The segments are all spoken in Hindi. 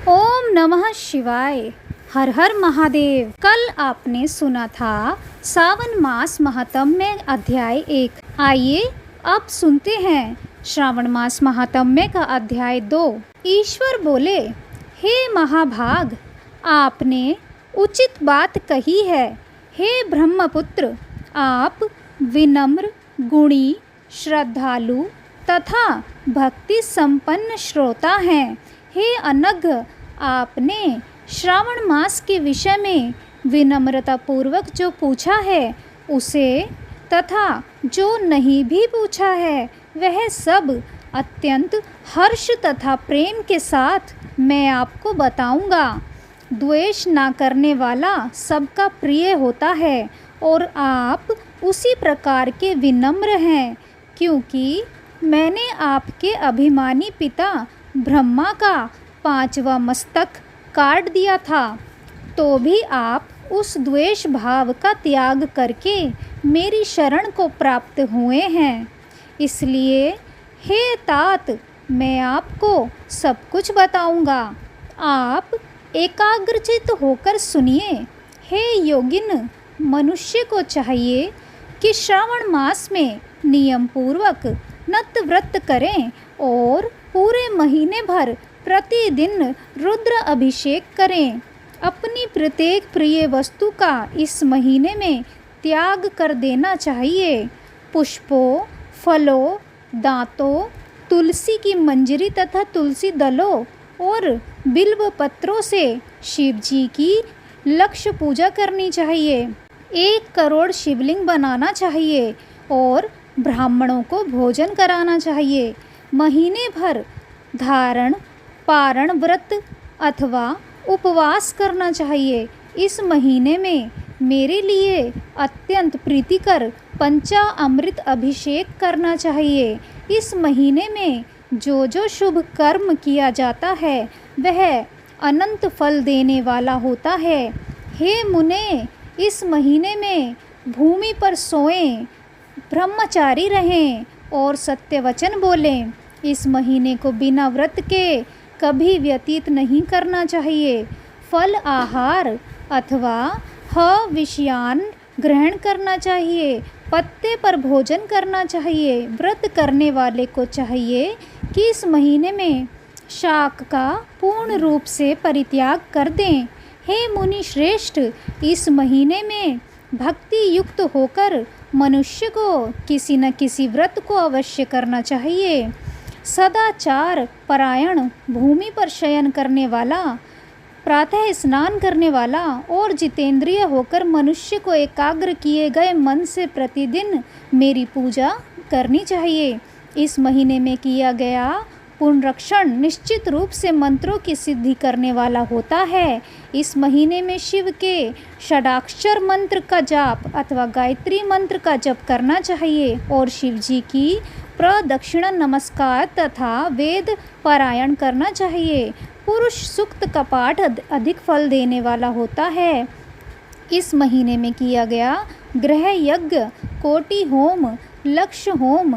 ओम नमः शिवाय। हर हर महादेव। कल आपने सुना था सावन मास महात्म्य अध्याय 1। आइए अब सुनते हैं श्रावण मास महात्म्य का अध्याय 2। ईश्वर बोले, हे महाभाग, आपने उचित बात कही है। हे ब्रह्मपुत्र, आप विनम्र, गुणी, श्रद्धालु तथा भक्ति संपन्न श्रोता हैं। हे अनघ, आपने श्रावण मास के विषय में विनम्रता पूर्वक जो पूछा है उसे तथा जो नहीं भी पूछा है वह सब अत्यंत हर्ष तथा प्रेम के साथ मैं आपको बताऊंगा। द्वेष ना करने वाला सबका प्रिय होता है और आप उसी प्रकार के विनम्र हैं, क्योंकि मैंने आपके अभिमानी पिता ब्रह्मा का 5वां मस्तक काट दिया था, तो भी आप उस द्वेष भाव का त्याग करके मेरी शरण को प्राप्त हुए हैं। इसलिए हे तात, मैं आपको सब कुछ बताऊंगा। आप एकाग्रचित होकर सुनिए। हे योगिन, मनुष्य को चाहिए कि श्रावण मास में नियम पूर्वक नत व्रत करें और पूरे महीने भर प्रतिदिन रुद्र अभिषेक करें। अपनी प्रत्येक प्रिय वस्तु का इस महीने में त्याग कर देना चाहिए। पुष्पों, फलों, दांतों, तुलसी की मंजरी तथा तुलसी दलों और बिल्व पत्रों से शिव जी की लक्ष्य पूजा करनी चाहिए। 1 करोड़ शिवलिंग बनाना चाहिए और ब्राह्मणों को भोजन कराना चाहिए। महीने भर धारण पारण व्रत अथवा उपवास करना चाहिए। इस महीने में मेरे लिए अत्यंत प्रीतिकर पंचामृत अभिषेक करना चाहिए। इस महीने में जो जो शुभ कर्म किया जाता है वह अनंत फल देने वाला होता है। हे मुने, इस महीने में भूमि पर सोएं, ब्रह्मचारी रहें और सत्य वचन बोलें। इस महीने को बिना व्रत के कभी व्यतीत नहीं करना चाहिए। फल आहार अथवा विषयान ग्रहण करना चाहिए। पत्ते पर भोजन करना चाहिए। व्रत करने वाले को चाहिए कि इस महीने में शाक का पूर्ण रूप से परित्याग कर दें। हे मुनि श्रेष्ठ, इस महीने में भक्ति युक्त होकर मनुष्य को किसी न किसी व्रत को अवश्य करना चाहिए। सदाचार परायण, भूमि पर शयन करने वाला, प्रातः स्नान करने वाला और जितेंद्रिय होकर मनुष्य को एकाग्र किए गए मन से प्रतिदिन मेरी पूजा करनी चाहिए। इस महीने में किया गया पुनरक्षण निश्चित रूप से मंत्रों की सिद्धि करने वाला होता है। इस महीने में शिव के षडाक्षर मंत्र का जाप अथवा गायत्री मंत्र का जप करना चाहिए और शिव जी की प्रदक्षिण नमस्कार तथा वेद पारायण करना चाहिए। पुरुष सूक्त का पाठ अधिक फल देने वाला होता है। इस महीने में किया गया ग्रह यज्ञ, कोटि होम, लक्ष्य होम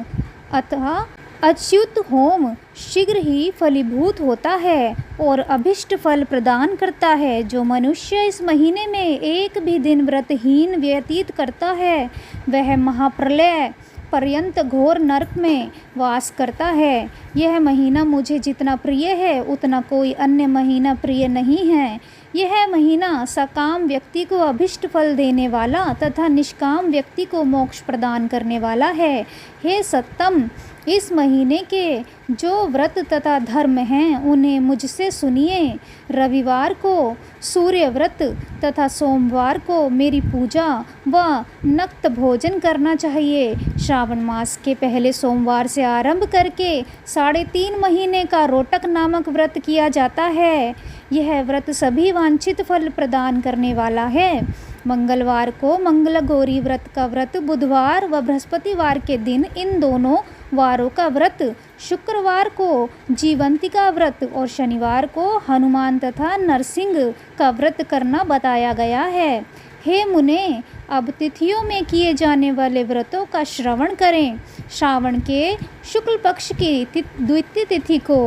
अथवा अच्युत होम शीघ्र ही फलीभूत होता है और अभिष्ट फल प्रदान करता है। जो मनुष्य इस महीने में एक भी दिन व्रतहीन व्यतीत करता है वह महाप्रलय पर्यंत घोर नरक में वास करता है। यह महीना मुझे जितना प्रिय है उतना कोई अन्य महीना प्रिय नहीं है। यह महीना सकाम व्यक्ति को अभिष्ट फल देने वाला तथा निष्काम व्यक्ति को मोक्ष प्रदान करने वाला है। हे सत्तम, इस महीने के जो व्रत तथा धर्म हैं उन्हें मुझसे सुनिए। रविवार को सूर्य व्रत तथा सोमवार को मेरी पूजा व नक्त भोजन करना चाहिए। श्रावण मास के पहले सोमवार से आरंभ करके 3.5 महीने का रोटक नामक व्रत किया जाता है। यह व्रत सभी वांछित फल प्रदान करने वाला है। मंगलवार को मंगलगौरी व्रत का व्रत, बुधवार व बृहस्पतिवार के दिन इन दोनों वारों का व्रत, शुक्रवार को जीवंतिका व्रत और शनिवार को हनुमान तथा नरसिंह का व्रत करना बताया गया है। हे मुने, अब तिथियों में किए जाने वाले व्रतों का श्रवण करें। श्रावण के शुक्ल पक्ष की द्वितीय तिथि को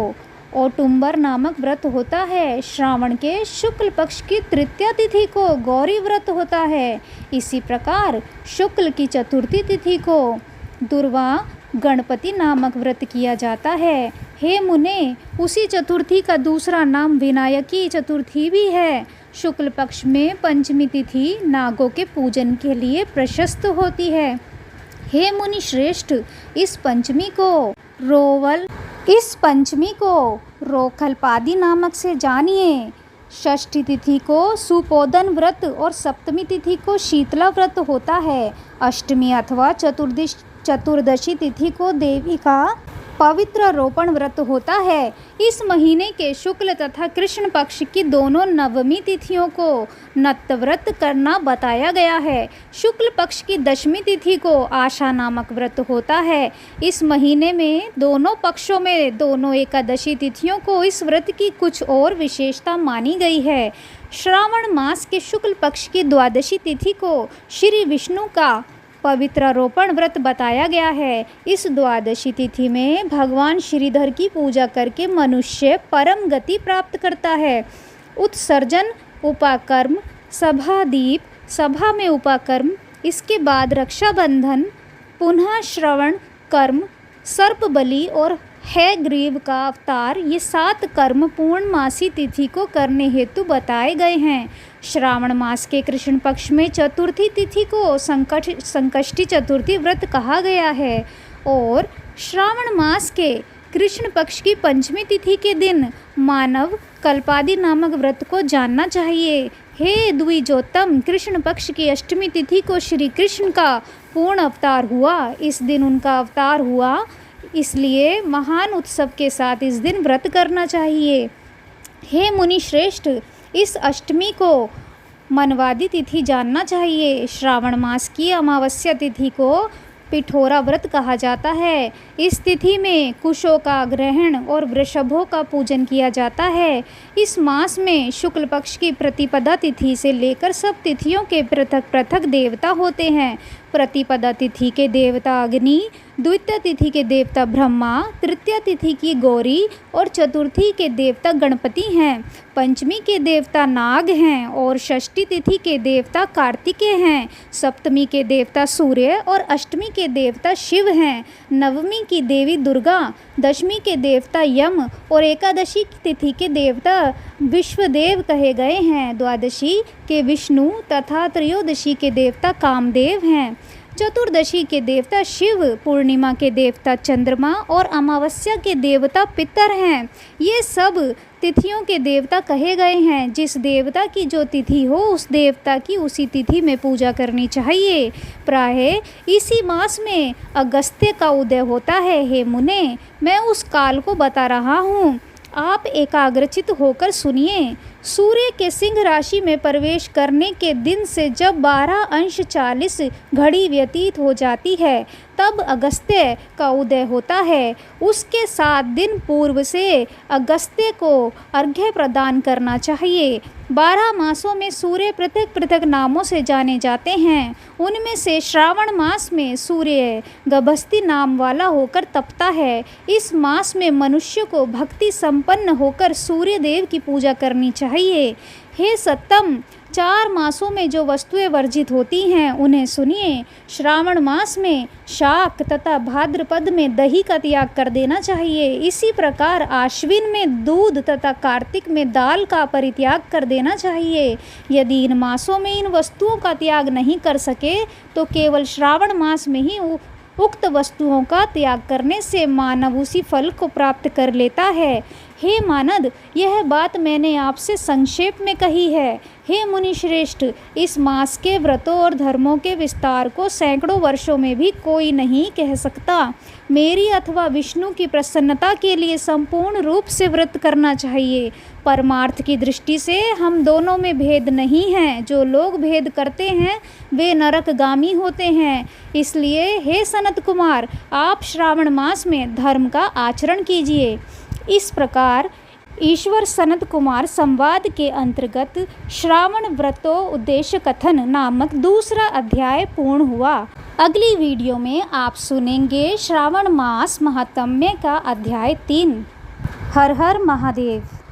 औटुंबर नामक व्रत होता है। श्रावण के शुक्ल पक्ष की तृतीया तिथि को गौरी व्रत होता है। इसी प्रकार शुक्ल की चतुर्थी तिथि को दुर्वा गणपति नामक व्रत किया जाता है। हे मुने, उसी चतुर्थी का दूसरा नाम विनायकी चतुर्थी भी है। शुक्ल पक्ष में पंचमी तिथि नागों के पूजन के लिए प्रशस्त होती है। हे मुनि श्रेष्ठ, इस पंचमी को रोखलपादी नामक से जानिए। षष्ठी तिथि को सुपोदन व्रत और सप्तमी तिथि को शीतला व्रत होता है। अष्टमी अथवा चतुर्दशी तिथि को देवी का पवित्र रोपण व्रत होता है। इस महीने के शुक्ल तथा कृष्ण पक्ष की दोनों नवमी तिथियों को नत्त व्रत करना बताया गया है। शुक्ल पक्ष की दशमी तिथि को आशा नामक व्रत होता है। इस महीने में दोनों पक्षों में दोनों एकादशी तिथियों को इस व्रत की कुछ और विशेषता मानी गई है। श्रावण मास के शुक्ल पक्ष की द्वादशी तिथि को श्री विष्णु का पवित्रारोपण व्रत बताया गया है। इस द्वादशी तिथि में भगवान श्रीधर की पूजा करके मनुष्य परम गति प्राप्त करता है। उत्सर्जन, उपाकर्म, सभादीप, सभा में उपाकर्म, इसके बाद रक्षाबंधन, पुनः श्रवण कर्म, सर्प बलि और है ग्रीव का अवतार, ये 7 कर्म पूर्णमासी तिथि को करने हेतु बताए गए हैं। श्रावण मास के कृष्ण पक्ष में चतुर्थी तिथि को संकष्टी चतुर्थी व्रत कहा गया है और श्रावण मास के कृष्ण पक्ष की पंचमी तिथि के दिन मानव कल्पादि नामक व्रत को जानना चाहिए। हे द्विजोत्तम, कृष्ण पक्ष की अष्टमी तिथि को श्री कृष्ण का पूर्ण अवतार हुआ। इस दिन उनका अवतार हुआ, इसलिए महान उत्सव के साथ इस दिन व्रत करना चाहिए। हे मुनि श्रेष्ठ, इस अष्टमी को मनवादी तिथि जानना चाहिए। श्रावण मास की अमावस्या तिथि को पिठोरा व्रत कहा जाता है। इस तिथि में कुशों का ग्रहण और वृषभों का पूजन किया जाता है। इस मास में शुक्ल पक्ष की प्रतिपदा तिथि से लेकर सब तिथियों के पृथक पृथक देवता होते हैं। प्रतिपदा तिथि के देवता अग्नि, द्वितीय तिथि के देवता ब्रह्मा, तृतीय तिथि की गौरी और चतुर्थी के देवता गणपति हैं। पंचमी के देवता नाग हैं और षष्ठी तिथि के देवता कार्तिकेय हैं। सप्तमी के देवता सूर्य और अष्टमी के देवता शिव हैं। नवमी की देवी दुर्गा, दशमी के देवता यम और एकादशी तिथि के देवता विश्वदेव कहे गए हैं। द्वादशी के विष्णु तथा त्रयोदशी के देवता कामदेव हैं। चतुर्दशी के देवता शिव, पूर्णिमा के देवता चंद्रमा और अमावस्या के देवता पितर हैं। ये सब तिथियों के देवता कहे गए हैं। जिस देवता की जो तिथि हो उस देवता की उसी तिथि में पूजा करनी चाहिए। प्रायः इसी मास में अगस्त्य का उदय होता है। हे मुने, मैं उस काल को बता रहा हूँ, आप एकाग्रचित होकर सुनिए। सूर्य के सिंह राशि में प्रवेश करने के दिन से जब 12:40 घड़ी व्यतीत हो जाती है तब अगस्त्य का उदय होता है। उसके 7 दिन पूर्व से अगस्त्य को अर्घ्य प्रदान करना चाहिए। 12 मासों में सूर्य पृथक पृथक नामों से जाने जाते हैं। उनमें से श्रावण मास में सूर्य गभस्ती नाम वाला होकर तपता है। इस मास में मनुष्य को भक्ति संपन्न होकर सूर्य देव की पूजा करनी चाहिए। हे सत्तम, 4 मासों में जो वस्तुएं वर्जित होती हैं उन्हें सुनिए। श्रावण मास में शाक तथा भाद्रपद में दही का त्याग कर देना चाहिए। इसी प्रकार आश्विन में दूध तथा कार्तिक में दाल का परित्याग कर देना चाहिए। यदि इन मासों में इन वस्तुओं का त्याग नहीं कर सके तो केवल श्रावण मास में ही उक्त वस्तुओं का त्याग करने से मानव उसी फल को प्राप्त कर लेता है। हे मानद, यह बात मैंने आपसे संक्षेप में कही है। हे मुनि श्रेष्ठ, इस मास के व्रतों और धर्मों के विस्तार को सैकड़ों वर्षों में भी कोई नहीं कह सकता। मेरी अथवा विष्णु की प्रसन्नता के लिए संपूर्ण रूप से व्रत करना चाहिए। परमार्थ की दृष्टि से हम दोनों में भेद नहीं है। जो लोग भेद करते हैं वे नरकगामी होते हैं। इसलिए हे सनत कुमार, आप श्रावण मास में धर्म का आचरण कीजिए। इस प्रकार ईश्वर सनत कुमार संवाद के अंतर्गत श्रावण व्रतो उद्देश्य कथन नामक दूसरा अध्याय पूर्ण हुआ। अगली वीडियो में आप सुनेंगे श्रावण मास महात्म्य का अध्याय 3। हर हर महादेव।